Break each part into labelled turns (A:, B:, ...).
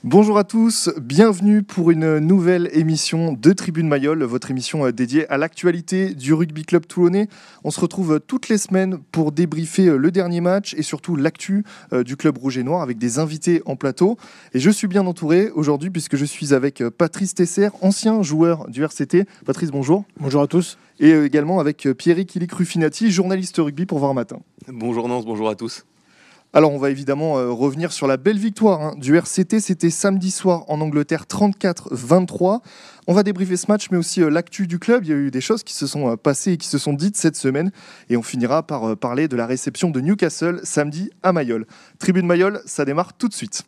A: Bonjour à tous, bienvenue pour une nouvelle émission de Tribune Mayol, votre émission dédiée à l'actualité du rugby club toulonnais. On se retrouve toutes les semaines pour débriefer le dernier match et surtout l'actu du club rouge et noir avec des invités en plateau. Et je suis bien entouré aujourd'hui puisque je suis avec Patrice Tesser, ancien joueur du RCT. Patrice, bonjour.
B: Bonjour à tous.
A: Et également avec Pierrick Ilic-Ruffinati, journaliste rugby pour Voir Matin.
C: Bonjour Nance, bonjour à tous.
A: Alors on va évidemment revenir sur la belle victoire du RCT, c'était samedi soir en Angleterre 34-23. On va débriefer ce match mais aussi l'actu du club, il y a eu des choses qui se sont passées et qui se sont dites cette semaine et on finira par parler de la réception de Newcastle samedi à Mayol. Tribune Mayol, ça démarre tout de suite.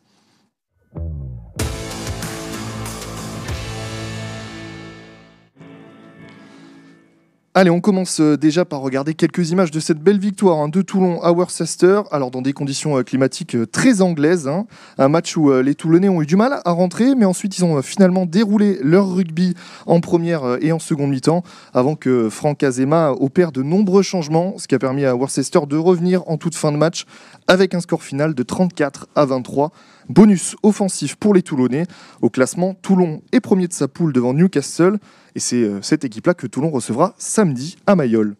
A: Allez, on commence déjà par regarder quelques images de cette belle victoire de Toulon à Worcester. Alors dans des conditions climatiques très anglaises, un match où les Toulonnais ont eu du mal à rentrer, mais ensuite ils ont finalement déroulé leur rugby en première et en seconde mi-temps, avant que Franck Azema opère de nombreux changements, ce qui a permis à Worcester de revenir en toute fin de match avec un score final de 34-23. Bonus offensif pour les Toulonnais. Au classement, Toulon est premier de sa poule devant Newcastle. Et c'est cette équipe-là que Toulon recevra samedi à Mayol.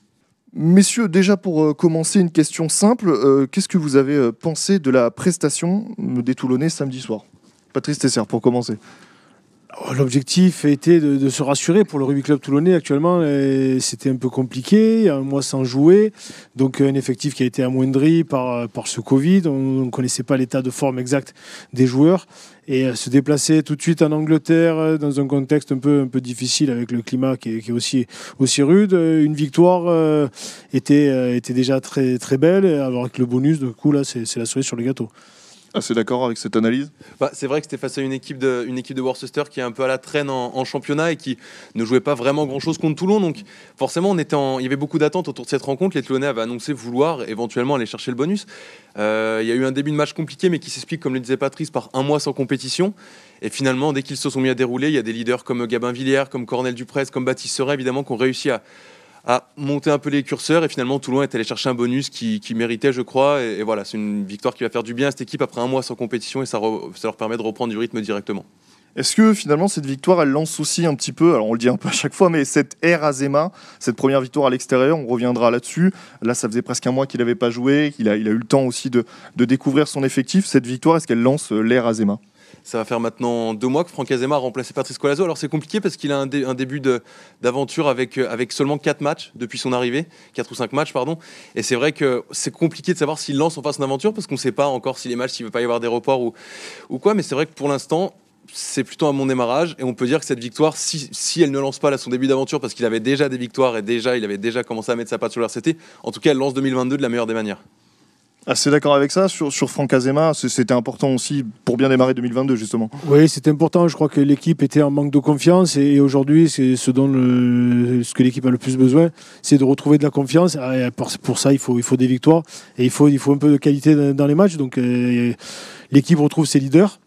A: Messieurs, déjà pour commencer, une question simple. Qu'est-ce que vous avez pensé de la prestation des Toulonnais samedi soir ? Patrice Tesser, pour commencer.
B: L'objectif était de se rassurer pour le rugby club toulonnais. Actuellement, c'était un peu compliqué, il y a un mois sans jouer, donc un effectif qui a été amoindri par ce Covid. On ne connaissait pas l'état de forme exact des joueurs. Et se déplacer tout de suite en Angleterre dans un contexte un peu difficile avec le climat qui est aussi rude, une victoire était déjà très, très belle. Et avec le bonus, du coup, là, c'est la cerise sur le gâteau.
A: Assez d'accord avec cette analyse ?
C: C'est vrai que c'était face à une équipe de Worcester qui est un peu à la traîne en championnat et qui ne jouait pas vraiment grand-chose contre Toulon. Donc forcément, il y avait beaucoup d'attentes autour de cette rencontre. Les Toulonnais avaient annoncé vouloir éventuellement aller chercher le bonus. Il y a eu un début de match compliqué, mais qui s'explique, comme le disait Patrice, par un mois sans compétition. Et finalement, dès qu'ils se sont mis à dérouler, il y a des leaders comme Gabin Villiers, comme Cornel Duprez, comme Baptiste Seret, évidemment, qui ont réussi à monter un peu les curseurs, et finalement Toulon est allé chercher un bonus qui méritait, je crois, et voilà, c'est une victoire qui va faire du bien à cette équipe après un mois sans compétition, et ça leur permet de reprendre du rythme directement.
A: Est-ce que finalement cette victoire elle lance aussi un petit peu, alors on le dit un peu à chaque fois, mais cette ère Azema, cette première victoire à l'extérieur, on reviendra là-dessus. Là ça faisait presque un mois qu'il n'avait pas joué, il a eu le temps aussi de découvrir son effectif. Cette victoire, est-ce qu'elle lance l'ère Azema ?
C: Ça va faire maintenant 2 mois que Franck Azema a remplacé Patrice Colazo. Alors c'est compliqué parce qu'il a un début d'aventure avec seulement 4 matchs depuis son arrivée, 4 ou 5 matchs, pardon. Et c'est vrai que c'est compliqué de savoir s'il lance en face son aventure parce qu'on ne sait pas encore si les matchs, s'il ne veut pas y avoir des reports ou quoi. Mais c'est vrai que pour l'instant, c'est plutôt un bon démarrage. Et on peut dire que cette victoire, si elle ne lance pas son début d'aventure parce qu'il avait déjà des victoires et il avait déjà commencé à mettre sa patte sur le RCT, en tout cas elle lance 2022 de la meilleure des manières.
A: Assez d'accord avec ça. Sur Franck Azema, c'était important aussi pour bien démarrer 2022 justement.
B: Oui, c'était important. Je crois que l'équipe était en manque de confiance et aujourd'hui, c'est ce que l'équipe a le plus besoin, c'est de retrouver de la confiance. Et pour ça, il faut des victoires et il faut un peu de qualité dans les matchs. Donc l'équipe retrouve ses leaders.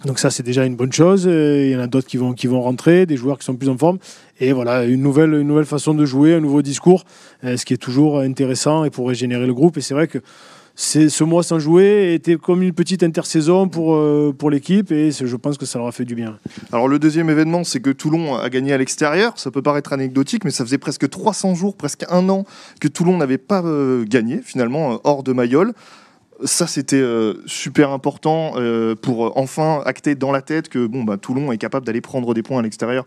B: Donc ça, c'est déjà une bonne chose. Il y en a d'autres qui vont rentrer, des joueurs qui sont plus en forme. Et voilà, une nouvelle façon de jouer, un nouveau discours, ce qui est toujours intéressant et pour régénérer le groupe. Et c'est vrai que ce mois sans jouer était comme une petite intersaison pour l'équipe et je pense que ça leur a fait du bien.
A: Alors le deuxième événement, c'est que Toulon a gagné à l'extérieur. Ça peut paraître anecdotique, mais ça faisait presque 300 jours, presque un an que Toulon n'avait pas gagné finalement hors de Mayol. Ça, c'était super important pour enfin acter dans la tête que Toulon est capable d'aller prendre des points à l'extérieur.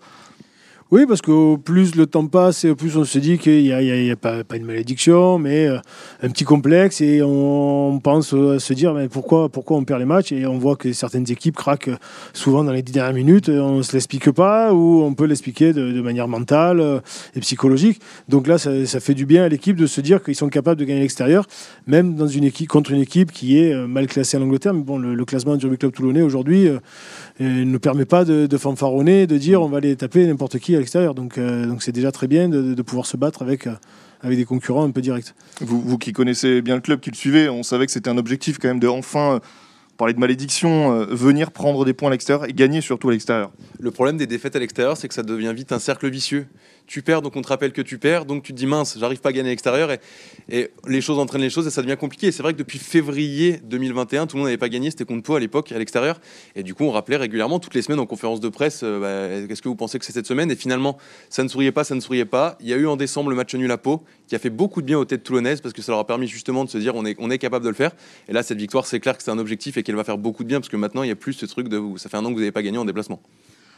B: Oui, parce que plus le temps passe, et plus on se dit qu'il n'y a pas une malédiction, mais un petit complexe, et on pense à se dire mais pourquoi on perd les matchs, et on voit que certaines équipes craquent souvent dans les 10 dernières minutes, on ne se l'explique pas, ou on peut l'expliquer de manière mentale et psychologique. Donc là, ça fait du bien à l'équipe de se dire qu'ils sont capables de gagner à l'extérieur, même contre une équipe qui est mal classée en Angleterre. Mais bon, le classement du rugby club toulonnais aujourd'hui ne permet pas de fanfaronner, de dire on va aller taper n'importe qui à l'extérieur. Donc c'est déjà très bien de pouvoir se battre avec des concurrents un peu directs.
A: Vous qui connaissez bien le club, qui le suivez, on savait que c'était un objectif quand même de enfin parler de malédiction, venir prendre des points à l'extérieur et gagner surtout à l'extérieur.
C: Le problème des défaites à l'extérieur, c'est que ça devient vite un cercle vicieux. tu perds, donc on te rappelle que tu perds, donc tu te dis mince, j'arrive pas à gagner à l'extérieur, et les choses entraînent les choses et ça devient compliqué. Et c'est vrai que depuis février 2021, tout le monde n'avait pas gagné, c'était contre Pau à l'époque à l'extérieur, et du coup on rappelait régulièrement toutes les semaines en conférence de presse, qu'est-ce que vous pensez que c'est cette semaine? Et finalement ça ne souriait pas. Il y a eu en décembre le match nul à Pau qui a fait beaucoup de bien aux têtes toulonnaises parce que ça leur a permis justement de se dire on est capable de le faire. Et là cette victoire, c'est clair que c'est un objectif et qu'elle va faire beaucoup de bien parce que maintenant il y a plus ce truc de ça fait un an que vous n'avez pas gagné en déplacement.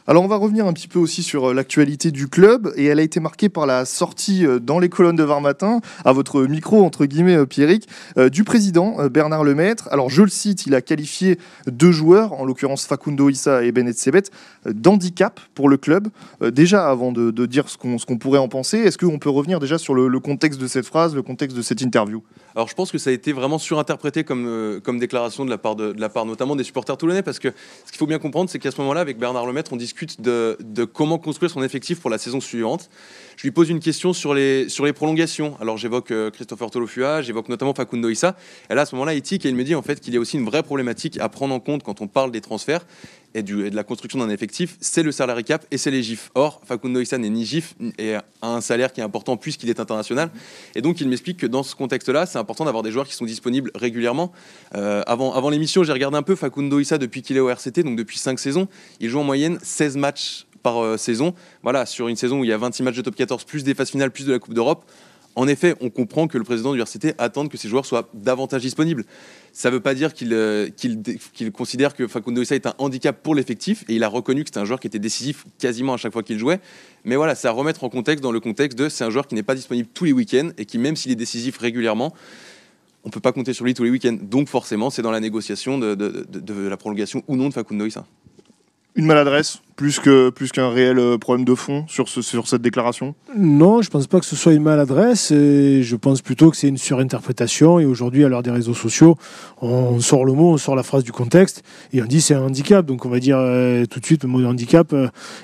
A: Alors on va revenir un petit peu aussi sur l'actualité du club et elle a été marquée par la sortie dans les colonnes de Var Matin, à votre micro entre guillemets Pierrick, du président Bernard Lemaître. Alors je le cite, il a qualifié 2 joueurs, en l'occurrence Facundo Issa et Ben Etzebet, d'handicap pour le club. Déjà avant de dire ce qu'on pourrait en penser, est-ce qu'on peut revenir déjà sur le contexte de cette phrase, le contexte de cette interview?
C: Alors je pense que ça a été vraiment surinterprété comme déclaration de la part notamment des supporters toulonnais parce que ce qu'il faut bien comprendre c'est qu'à ce moment-là avec Bernard Lemaître on discute de comment construire son effectif pour la saison suivante. Je lui pose une question sur les prolongations. Alors j'évoque Christopher Tolofua, j'évoque notamment Facundo Issa. Et là à ce moment-là il tique et il me dit en fait qu'il y a aussi une vraie problématique à prendre en compte quand on parle des transferts et de la construction d'un effectif, c'est le salary cap et c'est les GIF. Or, Facundo Issa n'est ni GIF et a un salaire qui est important puisqu'il est international. Et donc, il m'explique que dans ce contexte-là, c'est important d'avoir des joueurs qui sont disponibles régulièrement. Avant l'émission, j'ai regardé un peu Facundo Issa depuis qu'il est au RCT, donc depuis 5 saisons. Il joue en moyenne 16 matchs par saison. Voilà, sur une saison où il y a 26 matchs de top 14, plus des phases finales, plus de la Coupe d'Europe. En effet, on comprend que le président du RCT attende que ces joueurs soient davantage disponibles. Ça ne veut pas dire qu'il considère que Facundo Issa est un handicap pour l'effectif, et il a reconnu que c'était un joueur qui était décisif quasiment à chaque fois qu'il jouait. Mais voilà, c'est à remettre en contexte dans le contexte de c'est un joueur qui n'est pas disponible tous les week-ends, et qui même s'il est décisif régulièrement, on ne peut pas compter sur lui tous les week-ends. Donc forcément, c'est dans la négociation de la prolongation ou non de Facundo Issa.
A: Une maladresse plus qu'un réel problème de fond sur cette déclaration?
B: Non, je ne pense pas que ce soit une maladresse. Et je pense plutôt que c'est une surinterprétation. Et aujourd'hui, à l'heure des réseaux sociaux, on sort le mot, on sort la phrase du contexte et on dit c'est un handicap. Donc on va dire tout de suite le mot handicap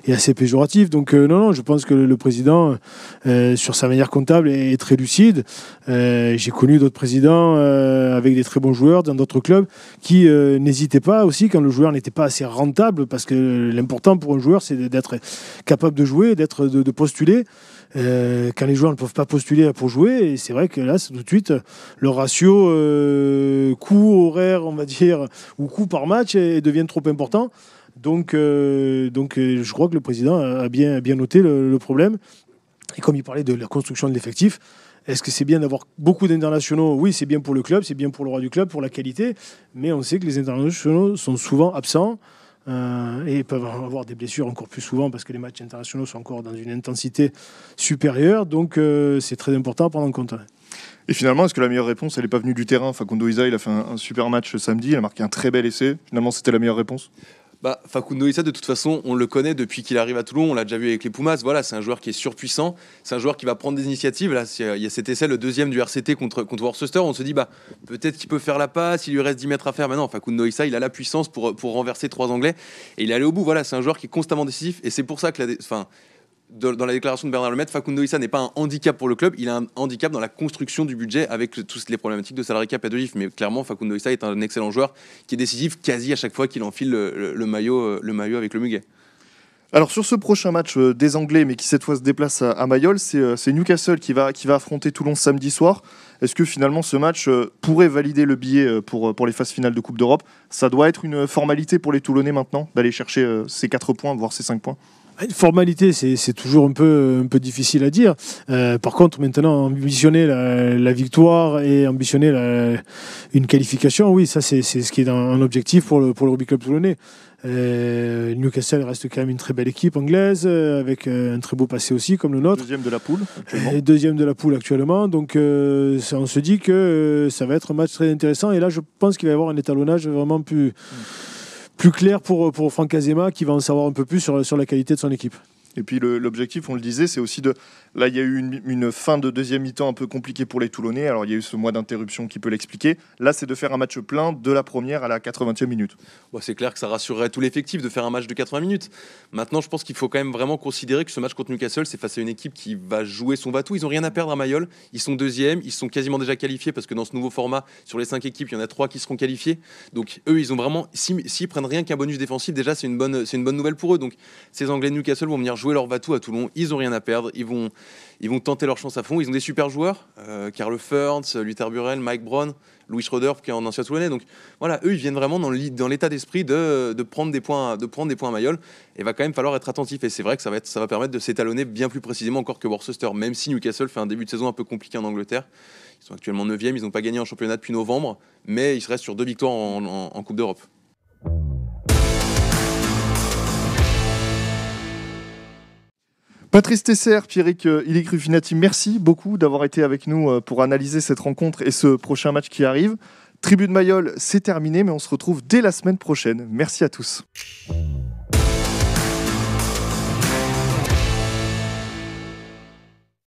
B: est assez péjoratif. Donc non, je pense que le président, sur sa manière comptable, est très lucide. J'ai connu d'autres présidents avec des très bons joueurs dans d'autres clubs qui n'hésitaient pas aussi quand le joueur n'était pas assez rentable, parce que l'important pour un joueur, c'est d'être capable de jouer, de postuler. Quand les joueurs ne peuvent pas postuler pour jouer, et c'est vrai que là, c'est tout de suite le ratio coût horaire, on va dire, ou coût par match devient trop important. Donc, je crois que le président a bien noté le problème. Et comme il parlait de la construction de l'effectif, est-ce que c'est bien d'avoir beaucoup d'internationaux? Oui, c'est bien pour le club, c'est bien pour le roi du club, pour la qualité, mais on sait que les internationaux sont souvent absents. Et peuvent avoir des blessures encore plus souvent parce que les matchs internationaux sont encore dans une intensité supérieure, donc c'est très important à prendre en compte.
A: Et finalement, est-ce que la meilleure réponse, elle n'est pas venue du terrain? Facundo Issa, il a fait un super match samedi, il a marqué un très bel essai. Finalement, c'était la meilleure réponse?
C: Facundo Issa, de toute façon, on le connaît depuis qu'il arrive à Toulon, on l'a déjà vu avec les Pumas. Voilà, c'est un joueur qui est surpuissant, c'est un joueur qui va prendre des initiatives. Là, il y a cet essai, le deuxième du RCT contre Worcester. On se dit, peut-être qu'il peut faire la passe, il lui reste 10 mètres à faire. Mais non, Facundo Issa, il a la puissance pour renverser 3 Anglais et il est allé au bout. Voilà, c'est un joueur qui est constamment décisif et c'est pour ça que dans la déclaration de Bernard Lemaître, Facundo Issa n'est pas un handicap pour le club, il a un handicap dans la construction du budget avec toutes les problématiques de salary cap et de GIF. Mais clairement, Facundo Issa est un excellent joueur qui est décisif quasi à chaque fois qu'il enfile le maillot avec le muguet.
A: Alors sur ce prochain match des Anglais, mais qui cette fois se déplace à Mayol, c'est Newcastle qui va affronter Toulon samedi soir. Est-ce que finalement ce match pourrait valider le billet pour les phases finales de Coupe d'Europe? Ça doit être une formalité pour les Toulonnais maintenant, d'aller chercher ces 4 points, voire ces 5 points?
B: Une formalité, c'est toujours un peu difficile à dire. Par contre, maintenant, ambitionner la victoire et ambitionner une qualification, oui, ça c'est ce qui est un objectif pour le rugby club toulonnais. Newcastle reste quand même une très belle équipe anglaise, avec un très beau passé aussi, comme le nôtre.
A: Deuxième de la poule actuellement.
B: Deuxième de la poule actuellement. Donc on se dit que ça va être un match très intéressant. Et là, je pense qu'il va y avoir un étalonnage vraiment plus clair pour Franck Azema, qui va en savoir un peu plus sur la qualité de son équipe.
A: Et puis l'objectif, on le disait, c'est aussi de... Là, il y a eu une fin de deuxième mi-temps un peu compliquée pour les Toulonnais. Alors, il y a eu ce mois d'interruption qui peut l'expliquer. Là, c'est de faire un match plein de la première à la 80e minute.
C: C'est clair que ça rassurerait tout l'effectif de faire un match de 80 minutes. Maintenant, je pense qu'il faut quand même vraiment considérer que ce match contre Newcastle, c'est face à une équipe qui va jouer son va-tout. Ils n'ont rien à perdre à Mayol. Ils sont deuxièmes. Ils sont quasiment déjà qualifiés parce que dans ce nouveau format, sur les 5 équipes, il y en a 3 qui seront qualifiés. Donc, eux, ils ont vraiment... S'ils prennent rien qu'un bonus défensif, déjà, c'est une bonne nouvelle pour eux. Donc, ces Anglais de Newcastle vont venir jouer jouer leur va-tout à Toulon. Ils n'ont rien à perdre. Ils vont tenter leur chance à fond. Ils ont des super joueurs. Karl Feurns, Luther Burrell, Mike Brown, Louis Schroeder, qui est en ancien Toulonnais. Donc voilà, eux, ils viennent vraiment dans l'état d'esprit de prendre des points à Mayol. Et va quand même falloir être attentif. Et c'est vrai que ça va permettre de s'étalonner bien plus précisément encore que Worcester. Même si Newcastle fait un début de saison un peu compliqué en Angleterre. Ils sont actuellement 9e. Ils n'ont pas gagné en championnat depuis novembre. Mais ils restent sur 2 victoires en Coupe d'Europe.
A: Patrice Tesser, Pierrick Ilic Ruffinati, merci beaucoup d'avoir été avec nous pour analyser cette rencontre et ce prochain match qui arrive. Tribu de Mayol, c'est terminé, mais on se retrouve dès la semaine prochaine. Merci à tous.